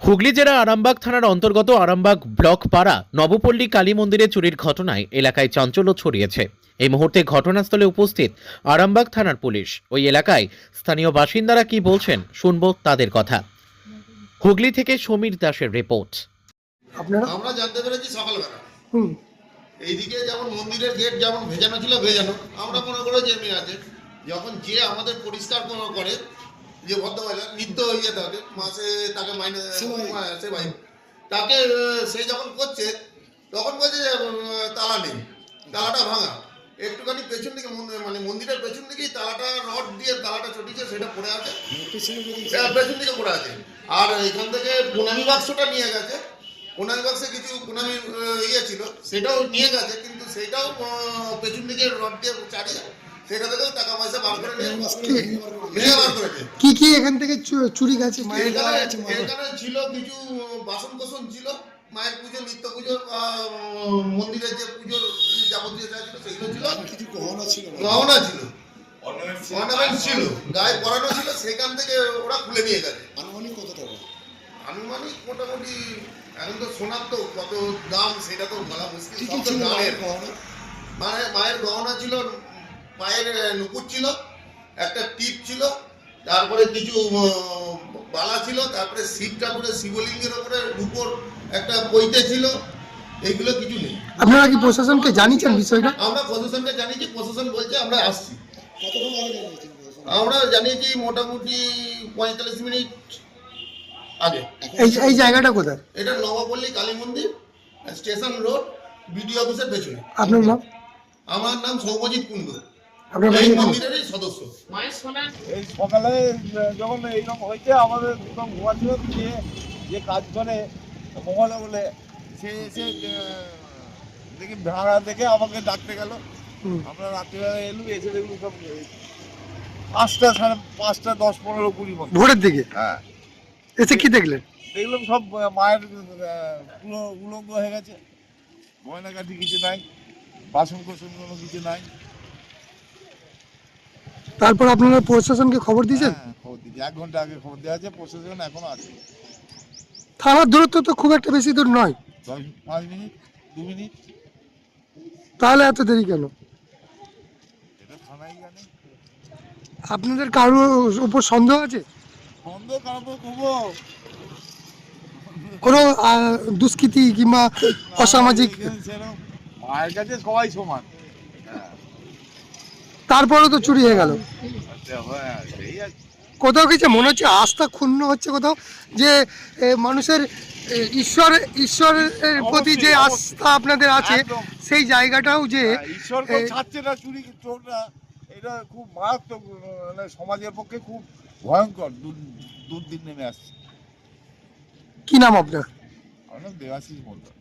হুগলি জেলা আরামবাগ থানার অন্তর্গত আরামবাগ ব্লক পাড়া নবপল্লী কালী মন্দিরে চুরির ঘটনায় এলাকায় চাঞ্চল্য ছড়িয়েছে। এই মুহূর্তে ঘটনাস্থলে উপস্থিত আরামবাগ থানার পুলিশ। ওই এলাকায় স্থানীয় বাসিন্দারা কি বলছেন শুনবো তাদের কথা। হুগলি থেকে সমীর দাসের রিপোর্ট। আপনারা আমরা জানতে পেরেছি সকালবেলা হুম এইদিকে যেমন মন্দিরের গেট যেমন ভেজানো ছিল ভেজানো, আমরা মনে করে যে মেয়ে আছে যখন যে আমাদের পরিষ্কার করে যে ভদ্রমহিলা নিত্য ইয়ে থাকে মাসে তাকে মাইনে সেবাই তাকে সে যখন করছে তখন বলছে যে তালা নেই, তালাটা ভাঙা, একটুখানি পেছন দিকে মানে মন্দিরের পেছন দিকেই তালাটা রড দিয়ে তালাটা চটিছে, সেটা পড়ে আছে পেছন দিকে পড়ে আছে। আর এখান থেকে প্রণামী বাক্সটা নিয়ে গেছে, প্রণামী বাক্সে কিছু প্রণামী ইয়ে ছিল সেটাও নিয়ে গেছে, কিন্তু সেটাও পেছন দিকে রড দিয়ে চালিয়ে সেটা থেকেও টাকা পয়সা বার করে নিয়ে ভেঙে বার করেছে। কি কি এখান থেকে চুরি গেছে? এখানে ছিল কিছু বাসন কোসন ছিল, মায়ের পুজো নিত্য পুজো মন্দিরের যে পুজোর যাবতীয় যা ছিল সেগুলো ছিল, কিছু গহনা ছিল, অর্নামেন্ট ছিল, গায়ে পরানো ছিল, সেখান থেকে ওরা খুলে নিয়ে গেছে। আনুমানিক কত টাকা? আনুমানিক মোটামুটি এখন তো সোনার তো কত দাম সেটা তো বলা মুশকিল। কি কি ছিল মায়ের গহনা? মানে মায়ের গহনা ছিল, পায়ের নুপুর ছিল, একটা টিপ ছিল, তারপরে কিছু বালা ছিল, তারপরে শিব ঠাকুরের শিবলিঙ্গের ওপরে উপর একটা পৈতে ছিল, এইগুলো কিছু নেই। আপনারা কি প্রশাসনকে জানিয়েছেন বিষয়টা? আমরা প্রশাসনকে জানিয়েছি, প্রশাসন বলছে আমরা আসছি। কতক্ষণ আগে জানিয়েছেন প্রশাসন? আমরা জানিয়েছি মোটামুটি 45 মিনিট আগে। এই জায়গাটা কোথায়? এটা নবপল্লী কালী মন্দির, স্টেশন রোড, বিডিও অফিসের পেছনে। আপনার নাম? আমার নাম সৌমজিৎ কুণ্ডু, আপনার এই বাড়ি? মন্দিরেরই সদস্য। এই সকালে যখন এইরকম হয়েছে আমাদের একদম ঘুমাচ্ছিল, যে কাজ করে মহলে বলে সে এসে দেখি ভাড়া দেখে আমাকে ডাকতে গেল। আমরা রাত্রিবেলা এলু, এসে দেখলু সব 5টা, সাড়ে 5টা, 10, 15, 20 মতো। ভোরের দিকে হ্যাঁ, এসে কি দেখলেন? দেখলাম সব মায়ের পুরো উলঙ্গ হয়ে গেছে, গয়নাকাঠি কিছু নাই, বাসন কোসন কোনো কিছু নাই। তারপর আপনারা প্রশাসনকে খবর দিয়েছেন? হ্যাঁ, খবর দিয়েছি, 1 ঘন্টা আগে খবর দেওয়া আছে, প্রশাসন এখনো আছে। থানার দূরত্ব তো খুব একটা বেশি দূর নয়, 5 মিনিট, 2 মিনিট। তাহলে এত দেরি কেন? এটা থানাই জানে। আপনাদের কারোর উপর সন্দেহ আছে? বন্ধ কারো করবো? কোনো দুষ্কৃতি কিংবা অসামাজিক? সেরকম মায়ের কাছে সবাই সমান। তারপরেও তো চুরি হয়ে গেল। আচ্ছা, হ্যাঁ, সেই আছে। কোথাও কিছু মনে হচ্ছে আস্থা ক্ষুণ্ণ হচ্ছে কোথাও, যে মানুষের ঈশ্বরের প্রতি যে আস্থা আপনাদের আছে, একদম। সেই জায়গাটাও যে হ্যাঁ, ঈশ্বর কেউ ছাড়ছে না, চুরি চোররা এটা খুব মারাত্মক, মানে সমাজের পক্ষে খুব ভয়ঙ্কর দুর্দিন নেমে আসছে। কি নাম আপনার? আমার নাম দেবাশিস মন্ডল।